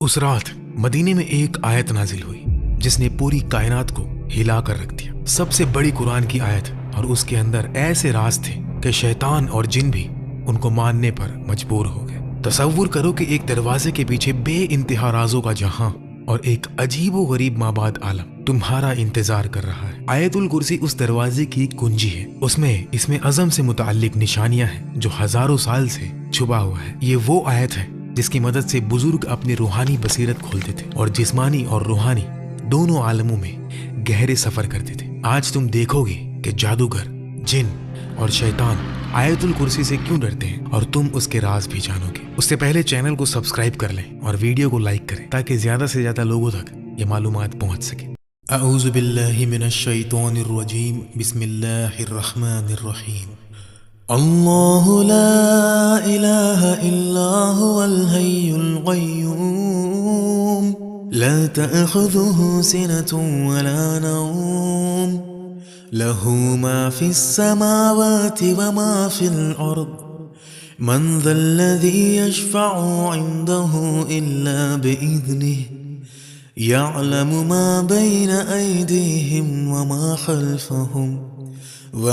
उस रात मदीने में एक आयत नाजिल हुई जिसने पूरी कायनात को हिला कर रख दिया। सबसे बड़ी कुरान की आयत, और उसके अंदर ऐसे राज थे कि शैतान और जिन भी उनको मानने पर मजबूर हो गए। तसव्वुर करो कि एक दरवाजे के पीछे बे इंतहा राजों का जहां और एक अजीबो गरीब माबाद आलम तुम्हारा इंतजार कर रहा है। आयतुल कुर्सी उस दरवाजे की कुंजी है। उसमें इसमें अज़म से मुताल्लिक निशानियां हैं जो हजारों साल से छुपा हुआ है। ये वो आयत है जिसकी मदद से बुजुर्ग अपनी रूहानी बसीरत खोलते थे और जिस्मानी और रूहानी दोनों आलमों में गहरे सफर करते थे। आज तुम देखोगे कि जादूगर, जिन और शैतान आयतुल कुर्सी से क्यों डरते हैं, और तुम उसके राज भी जानोगे। उससे पहले चैनल को सब्सक्राइब कर लें और वीडियो को लाइक करें ताकि ज्यादा से ज्यादा लोगों तक ये मालूमात पहुंच सके। अऊज़ु बिल्लाहि मिनश शैतानिर रजीम, बिस्मिल्लाहिर रहमानिर रहीम। अल्लाहु ला इलाहा इल्ला हुवल हय्युल क़य्यूम, ला तअख़ुज़ुहु सिनतुन वला नौम, लहू मा फिस समावाति व मा फिल अर्द, मन ज़ल्लज़ी यशफ़अु इन्दहु इल्ला बिइज़्निहि, यअलमु मा बैन अयदीहिम व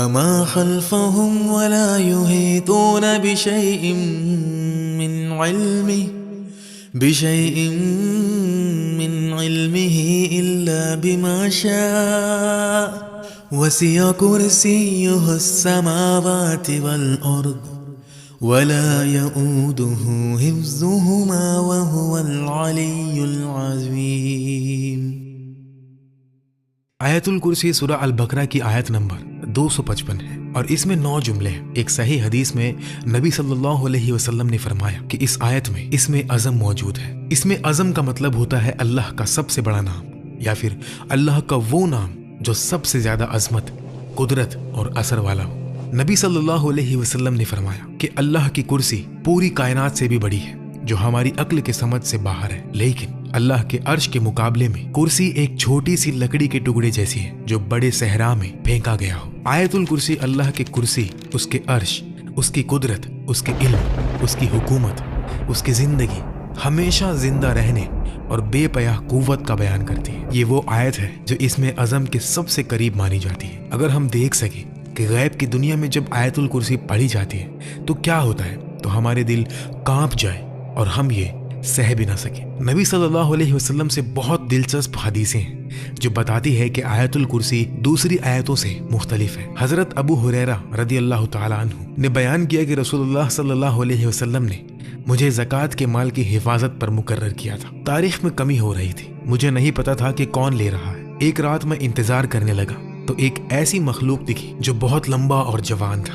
मा खल्फ़हुम वला युहीतून बिशैइन मिन इल्मिही इल्ला बिमा शाअ, वसिअ कुर्सियुहु अस्समावाति वल अर्द, वला यऊदुहु हिफ्ज़ुहुमा व हुवल अलिय्युल अज़ीम। आयतुल कुर्सी सूरह अल बकरा की आयत नंबर 255 है और इसमें 9 जुमले हैं। एक सही हदीस में नबी सल्लल्लाहु अलैहि वसल्लम ने फरमाया कि इस आयत में इसमें अज़म मौजूद है। इसमें अज़म का मतलब होता है अल्लाह का सबसे बड़ा नाम, या फिर अल्लाह का वो नाम जो सबसे ज्यादा अजमत, कुदरत और असर वाला हो। नबी सल्लल्लाहु अलैहि वसल्लम ने फरमाया कि अल्लाह की कुर्सी पूरी कायनात से भी बड़ी है, जो हमारी अक्ल के समझ से बाहर है। लेकिन अल्लाह के अर्श के मुकाबले में कुर्सी एक छोटी सी लकड़ी के टुकड़े जैसी है जो बड़े सहरा में फेंका गया हो। आयतुल कुर्सी अल्लाह के कुर्सी, उसके अर्श, उसकी कुदरत, उसके इल्म, उसकी हुकूमत, उसकी जिंदगी, हमेशा जिंदा रहने और बेपयाह कुव्वत का बयान करती है। ये वो आयत है जो इसमें अज़म के सबसे करीब मानी जाती है। अगर हम देख सके कि गैब की दुनिया में जब आयतुल कुर्सी पढ़ी जाती है तो क्या होता है, तो हमारे दिल कांप जाए और हम ये सह भी ना सके। नबी सल्लल्लाहु अलैहि वसल्लम से बहुत दिलचस्प हदीसें हैं जो बताती है कि आयतुल कुर्सी दूसरी आयतों से मुख्तलिफ है। हजरत अबू हुरैरा रदी अल्लाह तआला अन्हु ने बयान किया कि रसूलुल्लाह सल्लल्लाहु अलैहि वसल्लम ने मुझे ज़कात के माल की हिफाजत पर मुकर्रर किया था। तारीख में कमी हो रही थी, मुझे नहीं पता था कि कौन ले रहा है। एक रात मैं इंतजार करने लगा तो एक ऐसी मखलूक दिखी जो बहुत लंबा और जवान था।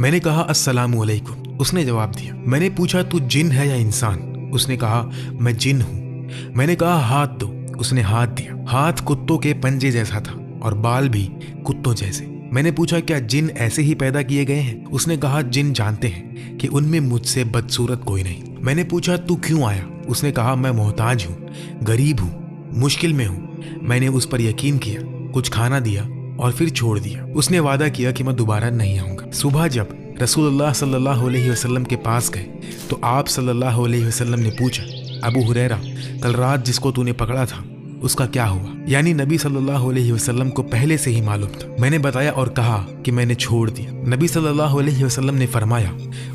मैंने कहा अस्सलामु अलैकुम। उसने जवाब दिया। मैंने पूछा तू जिन है या इंसान? उसने कहा मैं जिन हूँ। मैंने कहा हाथ दो। उसने हाथ दिया। हाथ कुत्तों के पंजे जैसा था और बाल भी कुत्तों जैसे। मैंने पूछा क्या जिन ऐसे ही पैदा किए गए हैं? उसने कहा जिन जानते हैं कि उनमें मुझसे बदसूरत कोई नहीं। मैंने पूछा तू क्यों आया? उसने कहा मैं मोहताज हूँ, गरीब हूँ, मुश्किल में हूँ। मैंने उस पर यकीन किया, कुछ खाना दिया और फिर छोड़ दिया। उसने वादा किया कि मैं दोबारा नहीं आऊँगा। सुबह जब रसूलुल्लाह सल्लल्लाहु अलैहि वसल्लम के पास गए तो आप सल्लल्लाहु अलैहि वसल्लम ने पूछा, अबू हुरैरा कल रात जिसको तूने पकड़ा था उसका क्या हुआ? यानी नबी सल्लल्लाहु अलैहि वसल्लम को पहले से ही मालूम था। मैंने बताया और कहा कि मैंने छोड़ दिया। नबी सल्लल्लाहु अलैहि वसल्लम ने फरमाया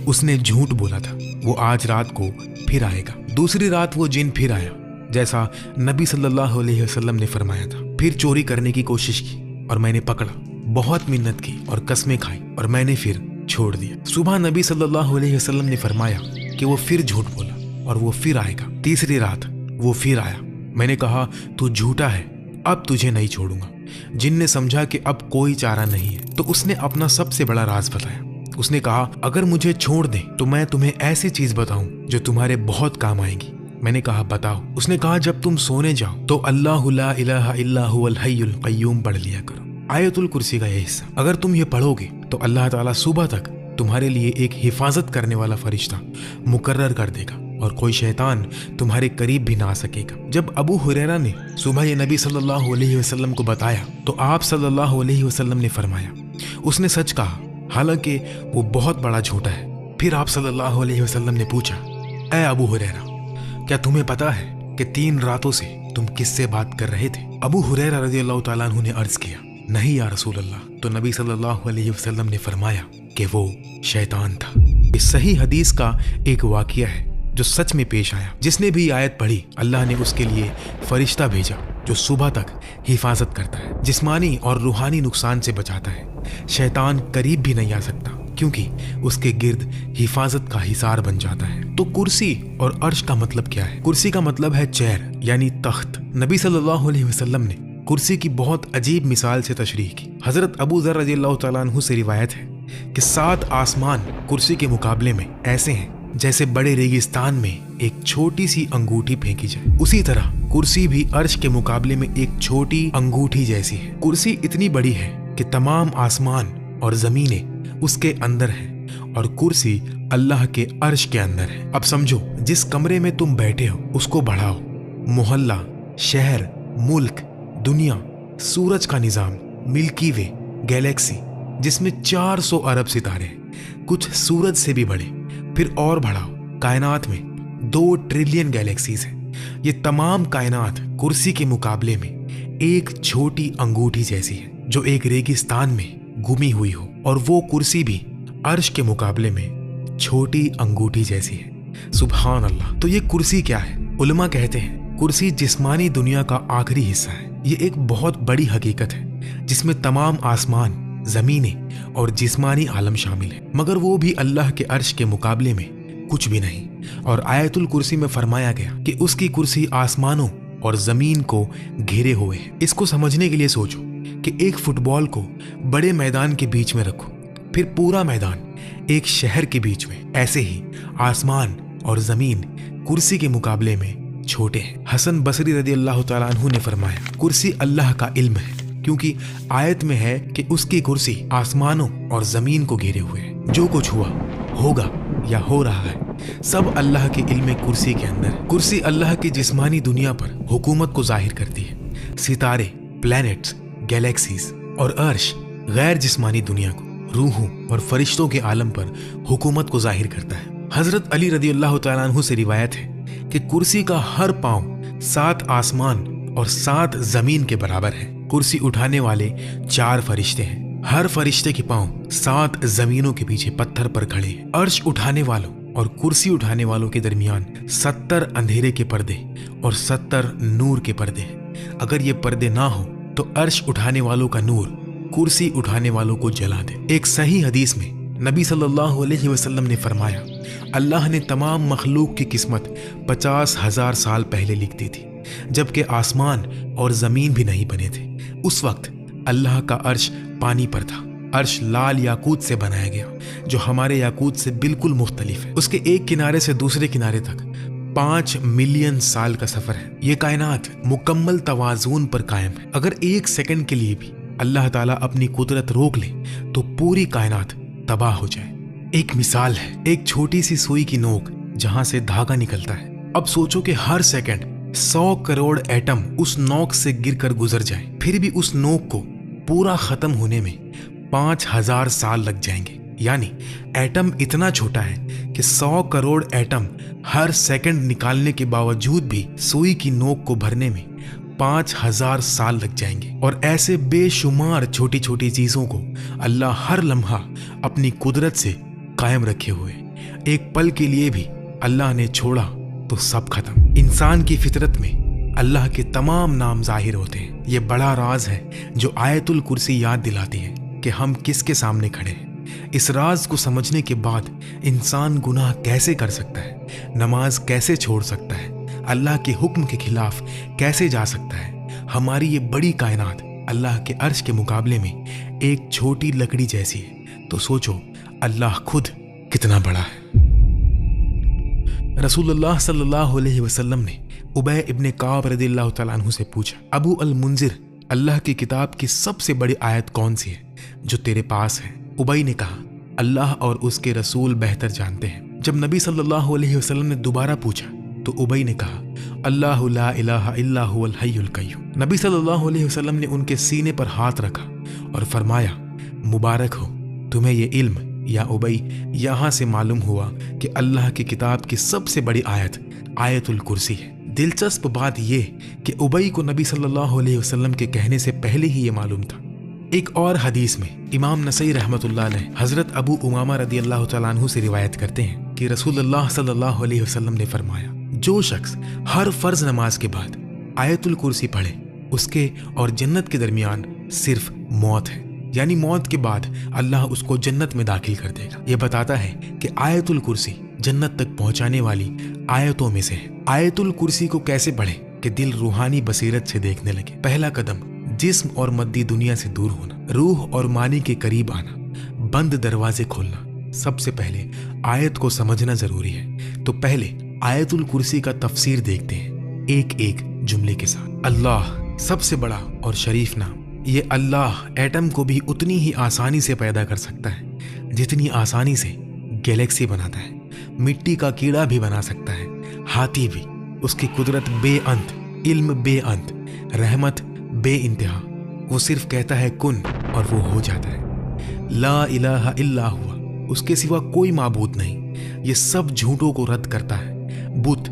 उसने झूठ बोला था, वो आज रात को फिर आएगा। दूसरी रात वो जिन फिर आया जैसा नबी सल्लल्लाहु अलैहि वसल्लम ने फरमाया था। फिर चोरी करने की कोशिश की और मैंने पकड़ा, बहुत मिन्नत की और कस्में खाई और मैंने फिर छोड़ दिया। सुबह नबी सल्लल्लाहु अलैहि वसल्लम ने फरमाया कि वो फिर झूठ बोला और वो फिर आएगा। तीसरी रात वो फिर आया। मैंने कहा तू झूठा है, अब तुझे नहीं छोड़ूंगा। जिन ने समझा कि अब कोई चारा नहीं है तो उसने अपना सबसे बड़ा राज बताया। उसने कहा अगर मुझे छोड़ दे तो मैं तुम्हें ऐसी चीज बताऊं जो तुम्हारे बहुत काम आएगी। मैंने कहा बताओ। उसने कहा जब तुम सोने जाओ तो अल्लाहु ला इलाहा इल्ला हुवल हय्युल क़य्यूम पढ़ लिया करो। आयतुल कुर्सी का यह हिस्सा अगर तुम ये पढ़ोगे तो अल्लाह ताला सुबह तक तुम्हारे लिए एक हिफाजत करने वाला फरिश्ता मुकर्रर कर देगा और कोई शैतान तुम्हारे करीब भी ना आ सकेगा। जब अबू हुरैरा ने सुबह ये नबी सल्लल्लाहु अलैहि वसल्लम को बताया तो आप सल्लल्लाहु अलैहि वसल्लम ने फरमाया उसने सच कहा, हालांकि वो बहुत बड़ा झूठा है। फिर आप सल्लल्लाहु अलैहि वसल्लम ने पूछा, ऐ अबू हुरैरा क्या तुम्हें पता है कि 3 रातों से तुम किससे बात कर रहे थे? अबू हुरैरा रज़ी अल्लाह तआला अन्हु ने अर्ज किया, नहीं या रसूल अल्लाह। तो नबी सल्लल्लाहु अलैहि वसल्लम ने फरमाया कि वो शैतान था। इस सही हदीस का एक वाक़या है जो सच में पेश आया। जिसने भी आयत पढ़ी, अल्लाह ने उसके लिए फरिश्ता भेजा जो सुबह तक हिफाजत करता है, जिस्मानी और रूहानी नुकसान से बचाता है। शैतान करीब भी नहीं आ सकता क्योंकि उसके गिर्द हिफाजत का हिसार बन जाता है। तो कुर्सी और अर्श का मतलब क्या है? कुर्सी का मतलब है चेयर यानी तख्त। नबी सल्लल्लाहु अलैहि वसल्लम ने कुर्सी की बहुत अजीब मिसाल से तशरीह की। हजरत अबू ज़र रज़ियल्लाहु तआला अन्हु से रिवायत है कि 7 आसमान कुर्सी के मुकाबले में ऐसे हैं जैसे बड़े रेगिस्तान में एक छोटी सी अंगूठी फेंकी जाए। उसी तरह कुर्सी भी अर्श के मुकाबले में एक छोटी अंगूठी जैसी है। कुर्सी इतनी बड़ी है कि तमाम आसमान और जमीनें उसके अंदर हैं और कुर्सी अल्लाह के अर्श के अंदर है। अब समझो, जिस कमरे में तुम बैठे हो उसको बढ़ाओ। मोहल्ला, शहर, मुल्क, दुनिया, सूरज का निजाम, मिल्की वे, गैलेक्सी जिसमें 400 अरब सितारे हैं, कुछ सूरज से भी बड़े। फिर और बढ़ाओ, कायनात में 2 ट्रिलियन गैलेक्सीज हैं। ये तमाम कायनात कुर्सी के मुकाबले में एक छोटी अंगूठी जैसी है जो एक रेगिस्तान में गुमी हुई हो, और वो कुर्सी भी अर्श के मुकाबले में छोटी अंगूठी जैसी है। सुभान अल्लाह। तो ये कुर्सी क्या है? उलमा कहते हैं कुर्सी जिस्मानी दुनिया का आखिरी हिस्सा है। ये एक बहुत बड़ी हकीकत है जिसमें तमाम आसमान, जमीनें और जिस्मानी आलम शामिल है, मगर वो भी अल्लाह के अर्श के मुकाबले में कुछ भी नहीं। और आयतुल कुर्सी में फरमाया गया कि उसकी कुर्सी आसमानों और जमीन को घेरे हुए है। इसको समझने के लिए सोचो कि एक फुटबॉल को बड़े मैदान के बीच में रखो, फिर पूरा मैदान एक शहर के बीच में। ऐसे ही आसमान और जमीन कुर्सी के मुकाबले में छोटे हैं। हसन बसरी रज़ियल्लाहु तआला अन्हु ने फरमाया, कुर्सी अल्लाह का इल्म है, क्योंकि आयत में है कि उसकी कुर्सी आसमानों और जमीन को घेरे हुए है। जो कुछ हुआ, होगा या हो रहा है, सब अल्लाह के इल्म कुर्सी के अंदर है। कुर्सी अल्लाह की जिस्मानी दुनिया पर हुकूमत को जाहिर करती है। सितारे, प्लैनेट्स, गैलेक्सीज और अर्श गैर जिस्मानी दुनिया को, रूहों और फरिश्तों के आलम पर हुकूमत को जाहिर करता है। हजरत अली रज़ियल्लाहु तआला अन्हु से रिवायत है कि कुर्सी का हर पांव 7 आसमान और 7 जमीन के बराबर है। कुर्सी उठाने वाले 4 फरिश्ते हैं। हर फरिश्ते के पांव 7 जमीनों के पीछे पत्थर पर खड़े हैं। अर्श उठाने वालों और कुर्सी उठाने वालों के दरमियान 70 अंधेरे के पर्दे और 70 नूर के पर्दे हैं। अगर ये पर्दे ना हो तो अर्श उठाने वालों का नूर कुर्सी उठाने वालों को जला दे। एक सही हदीस में नबी सल्लल्लाहु अलैहि वसल्लम ने फरमाया, अल्लाह ने तमाम मखलूक की किस्मत 50,000 साल पहले लिख दी थी, जबकि आसमान और जमीन भी नहीं बने थे। उस वक्त अल्लाह का अर्श पानी पर था। अर्श लाल याकूत से बनाया गया, जो हमारे याकूत से बिल्कुल मुख्तलिफ है। उसके एक किनारे से दूसरे किनारे तक 5 मिलियन साल का सफर है। ये कायनात मुकम्मल तवाज़ुन पर कायम है। अगर 1 सेकंड के लिए भी अल्लाह ताला अपनी कुदरत रोक ले तो पूरी कायनात तबाह हो जाए। एक मिसाल है, एक छोटी सी सुई की नोक जहां से धागा निकलता है। अब सोचो कि हर सेकंड 100 करोड़ एटम उस नोक से गिरकर गुजर जाए, फिर भी उस नोक को पूरा खत्म होने में 5000 साल लग जाएंगे। यानी एटम इतना छोटा है कि 100 करोड़ एटम हर सेकंड निकालने के बावजूद भी सुई की नोक को भरने में 5000 साल लग जाएंगे। और ऐसे बेशुमार छोटी छोटी चीजों को अल्लाह हर लम्हा अपनी कुदरत से कायम रखे हुए। एक पल के लिए भी अल्लाह ने छोड़ा तो सब खत्म। इंसान की फितरत में अल्लाह के तमाम नाम जाहिर होते हैं। ये बड़ा राज है जो आयतुल कुर्सी याद दिलाती है कि हम किसके सामने खड़े हैं। इस राज को समझने के बाद इंसान गुनाह कैसे कर सकता है, नमाज कैसे छोड़ सकता है, अल्लाह के हुक्म के खिलाफ कैसे जा सकता है। हमारी ये बड़ी कायनात अल्लाह के अर्श के मुकाबले में एक छोटी लकड़ी जैसी है। तो सोचो अल्लाह खुद कितना बड़ा है। रसूलुल्लाह सल्लल्लाहु अलैहि वसल्लम ने उबय इब्ने काब रज़ियल्लाहु तआला अन्हु से पूछा, अबू अल मुंजिर, अल्लाह की किताब की सबसे बड़ी आयत कौन सी है जो तेरे पास है? उबय ने कहा, अल्लाह और उसके रसूल बेहतर जानते हैं। जब नबी सल्लल्लाहु अलैहि वसल्लम ने दोबारा पूछा तो उबय ने कहा, अल्लाहु ला इलाहा इल्ला हुवल हय्युल कय्यूम। नबी सल्लल्लाहु अलैहि वसल्लम ने उनके सीने पर हाथ रखा और फरमाया, मुबारक हो तुम्हें ये इल्म या उबय, यहाँ से मालूम हुआ कि अल्लाह की किताब की सबसे बड़ी आयत आयतुल कुर्सी है। दिलचस्प बात यह कि उबई को नबी सल्लल्लाहु अलैहि वसल्लम के कहने से पहले ही ये मालूम था। एक और हदीस में इमाम नसई रहमतुल्लाह अलैह हजरत अबू उमामा रदियल्लाहु तआला अन्हु से रिवायत करते हैं कि रसूलुल्लाह सल्लल्लाहु अलैहि वसल्लम ने फरमाया, जो शख्स हर फर्ज नमाज के बाद आयतुल कुर्सी पढ़े उसके और जन्नत के दरमियान सिर्फ मौत है, यानी मौत के बाद अल्लाह उसको जन्नत में दाखिल कर देगा। यह बताता है कि आयतुल कुर्सी जन्नत तक पहुंचाने वाली आयतों में से है। आयतुल कुर्सी को कैसे पढ़े कि दिल रूहानी बसीरत से देखने लगे। पहला कदम, जिस्म और मद्दी दुनिया से दूर होना, रूह और मानी के करीब आना, बंद दरवाजे खोलना। सबसे पहले आयत को समझना जरूरी है, तो पहले आयतुल कुर्सी का तफसीर देखते हैं एक एक जुमले के साथ। अल्लाह सबसे बड़ा और शरीफ नाम। ये अल्लाह एटम को भी उतनी ही आसानी से पैदा कर सकता है जितनी आसानी से गैलेक्सी बनाता है। मिट्टी का कीड़ा भी बना सकता है, हाथी भी। उसकी कुदरत बेअंत, इल्म बेअंत, रहमत बे इंतहा। वो सिर्फ कहता है कुन और वो हो जाता है। ला इलाहा इल्ला हुआ, उसके सिवा कोई माबूद नहीं। ये सब झूठों को रद्द करता है। बुत,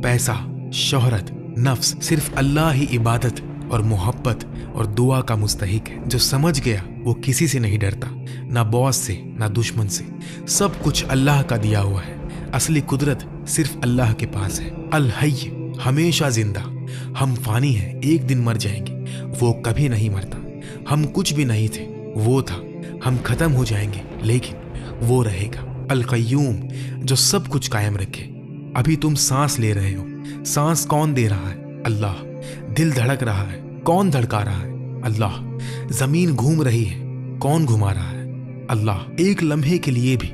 पैसा, शोहरत, नफ्स, सिर्फ अल्लाह ही इबादत और मोहब्बत और दुआ का मुस्तहिक है। जो समझ गया वो किसी से नहीं डरता, ना बॉस से ना दुश्मन से। सब कुछ अल्लाह का दिया हुआ है। असली कुदरत सिर्फ अल्लाह के पास है। अल हय्य, हमेशा जिंदा। हम फानी हैं, एक दिन मर जाएंगे, वो कभी नहीं मरता। हम कुछ भी नहीं थे, वो था। हम खत्म हो जाएंगे लेकिन वो रहेगा। अल कय्यूम, जो सब कुछ कायम रखे। अभी तुम सांस ले रहे हो, सांस कौन दे रहा है? अल्लाह। दिल धड़क रहा है, कौन धड़का रहा है? अल्लाह। जमीन घूम रही है, कौन घुमा रहा है? अल्लाह। एक लम्हे के लिए भी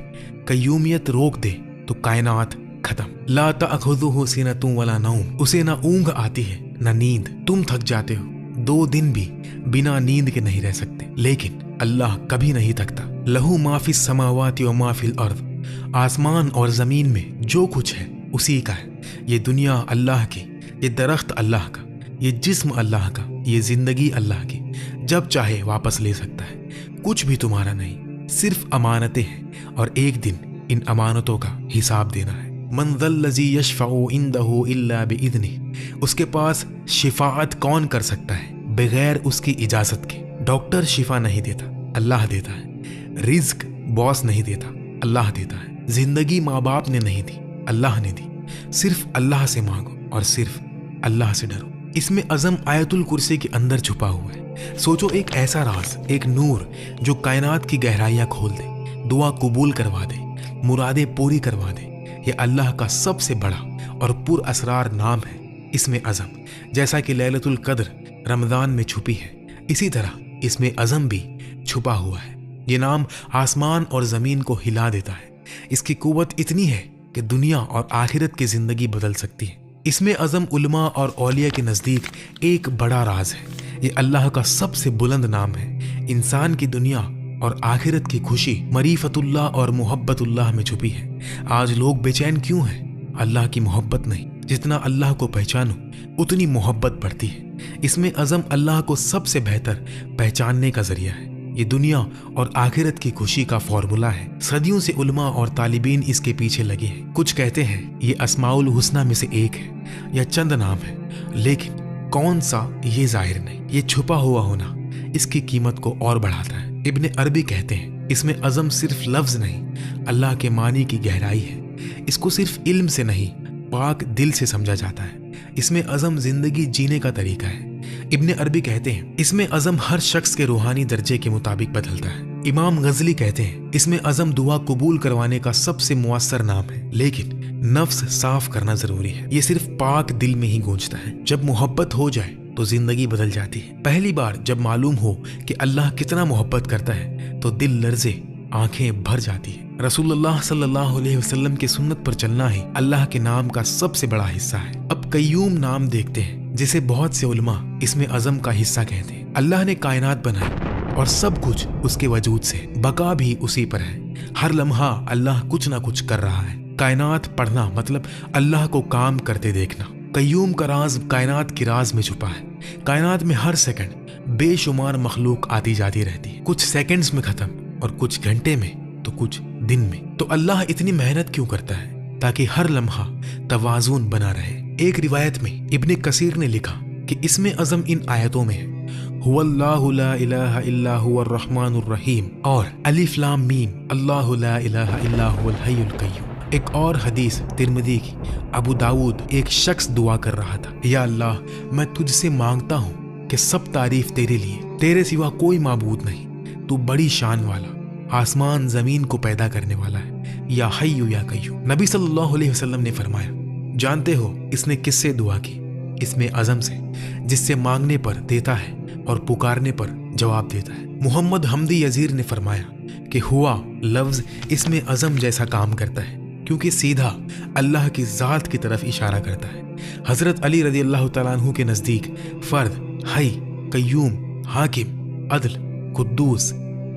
कय्यूमियत रोक दे तो कायनात खत्म। ला तअखुज़ुहु सिनतुन वला नौम, उसे ना ऊंघ आती है ना नींद। तुम थक जाते हो, 2 दिन भी बिना नींद के नहीं रह सकते, लेकिन अल्लाह कभी नहीं थकता। लहू मा फिस समावाति व मा फिल अर्द, आसमान और जमीन में जो कुछ है उसी का है। ये दुनिया अल्लाह की, ये दरख्त अल्लाह का, ये जिस्म अल्लाह का, ये जिंदगी अल्लाह की। जब चाहे वापस ले सकता है। कुछ भी तुम्हारा नहीं, सिर्फ अमानतें हैं और एक दिन इन अमानतों का हिसाब देना है। मन ज़ल्लज़ी यशफ़अउ इंदहु इल्ला बिइज़्निही, उसके पास शिफाअत कौन कर सकता है बगैर उसकी इजाजत के। डॉक्टर शिफा नहीं देता, अल्लाह देता है। रिज्क बॉस नहीं देता, अल्लाह देता है। जिंदगी माँ बाप ने नहीं दी, अल्लाह ने दी। सिर्फ अल्लाह से मांगो और सिर्फ अल्लाह से डरो। इसमें अज़म आयतुल कुर्सी के अंदर छुपा हुआ है। सोचो, एक ऐसा राज, एक नूर जो कायनात की गहराइयां खोल दे, दुआ कबूल करवा दे, मुरादें पूरी करवा दे। ये अल्लाह का सबसे बड़ा और पुर असरार नाम है। इसमें अज़म, जैसा कि लैलतुल कद्र रमज़ान में छुपी है, इसी तरह इसमें अज़म भी छुपा हुआ है। ये नाम आसमान और ज़मीन को हिला देता है। इसकी कुव्वत इतनी है कि दुनिया और आखिरत की ज़िंदगी बदल सकती है। इसमें अज़म उलमा और औलिया के नज़दीक एक बड़ा राज है। ये अल्लाह का सबसे बुलंद नाम है। इंसान की दुनिया और आखिरत की खुशी मरीफतुल्लाह और मोहब्बतुल्लाह में छुपी है। आज लोग बेचैन क्यों हैं? अल्लाह की मोहब्बत नहीं। जितना अल्लाह को पहचानो उतनी मोहब्बत बढ़ती है। इसमें अज़म अल्लाह को सबसे बेहतर पहचानने का जरिया है। ये दुनिया और आखिरत की खुशी का फॉर्मूला है। सदियों से उलमा और तालिबीन इसके पीछे लगे हैं। कुछ कहते हैं ये अस्माउल हुस्ना में से एक है या चंद नाम है, लेकिन कौन सा ये जाहिर नहीं। ये छुपा हुआ होना इसकी कीमत को और बढ़ाता है। इब्ने अरबी कहते हैं इसमें अज़म सिर्फ लफ्ज नहीं, अल्लाह के मानी की गहराई है। इसको सिर्फ इल्म से नहीं, पाक दिल से समझा जाता है। इसमें अज़म जिंदगी जीने का तरीका है। इब्ने अरबी कहते हैं इसमें अज़म हर शख्स के रूहानी दर्जे के मुताबिक बदलता है। इमाम गजली कहते हैं इसमें अज़म दुआ कबूल करवाने का सबसे मुअस्सर नाम है, लेकिन नफ्स साफ करना जरूरी है। ये सिर्फ पाक दिल में ही गूंजता है। जब मोहब्बत हो जाए तो जिंदगी बदल जाती है। पहली बार जब मालूम हो कि अल्लाह कितना मोहब्बत करता है तो दिल लर्जे, आंखें भर जाती है। रसूलुल्लाह सल्लल्लाहु अलैहि वसल्लम की सुन्नत पर चलना ही अल्लाह के नाम का सबसे बड़ा हिस्सा है। अब कय्यूम नाम देखते हैं, जिसे बहुत से उलमा इसमें अज़म का हिस्सा कहते हैं। अल्लाह ने कायनात बनाई और सब कुछ उसके वजूद से, बका भी उसी पर है। हर लम्हा अल्लाह कुछ ना कुछ कर रहा है। कायनात पढ़ना मतलब अल्लाह को काम करते देखना। कय्यूम का राज कायनात की राज में छुपा है। कायनात में हर सेकंड बेशुमार मखलूक आती जाती रहती है, कुछ सेकंड्स में खत्म और कुछ घंटे में तो कुछ दिन में। तो अल्लाह इतनी मेहनत क्यों करता है? ताकि हर लम्हा तवाज़ुन बना रहे, एक रिवायत में इब्ने कसीर ने लिखा कि इसमें अज़म इन आयतों में है हुवल्लाहु ला इलाहा इल्ला हुवर रहमानुर रहीम और अलिफ लाम मीम अल्लाहु ला इलाहा इल्ला हुवल हय्युल कय्यूम। एक और हदीस तिरमिज़ी की, अबू दाऊद, एक शख्स दुआ कर रहा था, या अल्लाह मैं तुझसे मांगता हूँ कि सब तारीफ तेरे लिए, तेरे सिवा कोई माबूद नहीं, तू बड़ी शान वाला, आसमान जमीन को पैदा करने वाला है, या हय्यु या कय्यूम। नबी सल्लल्लाहु अलैहि वसल्लम ने फरमाया, जानते हो इसने किससे दुआ की? इसमें अज़म से, जिससे मांगने पर देता है और पुकारने पर जवाब देता है। मोहम्मद हमदी यजीर ने फरमाया कि हुआ लफ्ज इसमें अज़म जैसा काम करता है क्योंकि सीधा अल्लाह की ज़ात की तरफ इशारा करता है। हज़रत अली रज़ी अल्लाह तआला अन्हु के नज़दीक फ़र्द, हई, कय्यूम, हाकिम, अदल, कुद्दूस,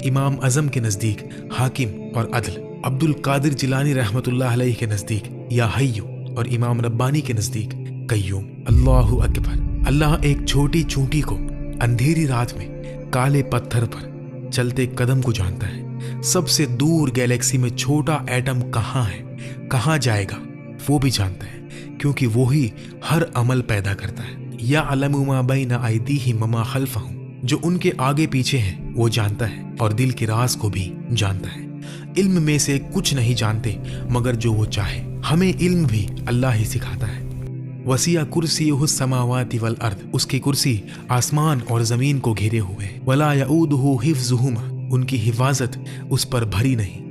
इमाम अज़म के नज़दीक हाकिम और अदल, अब्दुल कादिर जिलानी रहमतुल्लाह अलैहि के नज़दीक या हय्यु और इमाम रब्बानी के नज़दीक कय्यूम। अल्लाहु अकबर। अल्लाह एक छोटी चूंटी को अंधेरी रात में काले पत्थर पर चलते कदम को जानता है। सबसे दूर गैलेक्सी में छोटा एटम कहाँ है, कहाँ जाएगा, वो भी जानता है क्योंकि वो ही हर अमल पैदा करता है। या अलमु मा बैना अयदीहिम व मा खल्फहुम, जो उनके आगे पीछे हैं वो जानता है और दिल के राज को भी जानता है। इल्म में से कुछ नहीं जानते मगर जो वो चाहे। हमें इल्म भी अल्लाह ही सिखाता है। वसिया कुर्सीयुहु समावाति वल अर्द, उसकी कुर्सी आसमान और जमीन को घेरे हुए। वला यऊदुहु हिफ्जुहुमा, उनकी हिफाजत उस पर भरी नहीं।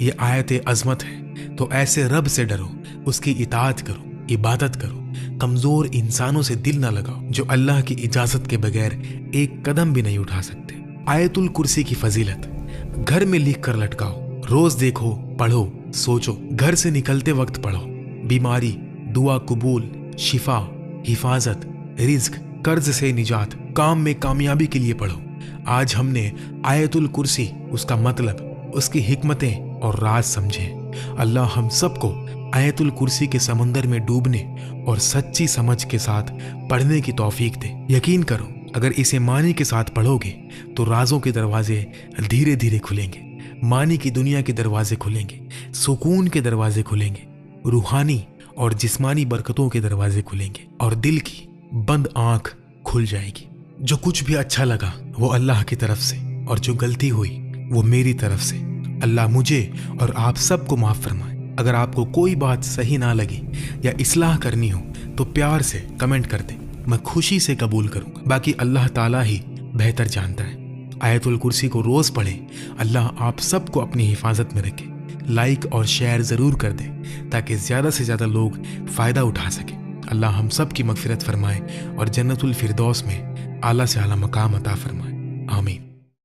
ये आयत अजमत है, तो ऐसे रब से डरो, उसकी इताअत करो, इबादत करो, कमजोर इंसानों से दिल ना लगाओ जो अल्लाह की इजाजत के बगैर एक कदम भी नहीं उठा सकते। आयतुल कुर्सी की फजीलत, घर में लिख कर लटकाओ, रोज देखो, पढ़ो, सोचो, घर से निकलते वक्त पढ़ो। बीमारी, दुआ कबूल, शिफा, हिफाजत, रिज्क, कर्ज से निजात, काम में कामयाबी के लिए पढ़ो। आज हमने आयतुल कुर्सी, उसका मतलब, उसकी हिकमतें और राज समझे। अल्लाह हम सबको आयतुल कुर्सी के समंदर में डूबने और सच्ची समझ के साथ पढ़ने की तौफीक दे। यकीन करो, अगर इसे मानी के साथ पढ़ोगे तो राजों के दरवाजे धीरे धीरे खुलेंगे, मानी की दुनिया के दरवाजे खुलेंगे, सुकून के दरवाजे खुलेंगे, रूहानी और जिस्मानी बरकतों के दरवाजे खुलेंगे और दिल की बंद आंख खुल जाएगी। जो कुछ भी अच्छा लगा वो अल्लाह की तरफ से और जो गलती हुई वो मेरी तरफ से। अल्लाह मुझे और आप सबको माफ फरमाए। अगर आपको कोई बात सही ना लगी या इस्लाह करनी हो तो प्यार से कमेंट कर दें, मैं खुशी से कबूल करूंगा। बाकी अल्लाह ताला ही बेहतर जानता है। आयतुल कुर्सी को रोज पढ़ें। अल्लाह आप सबको अपनी हिफाजत में रखे। लाइक और शेयर जरूर कर दें ताकि ज्यादा से ज्यादा लोग फायदा उठा सके। अल्लाह हम सब की मगफिरत फरमाए और जन्नतुल फिरदौस में आला से आला मकाम अता फरमाए। आमीन।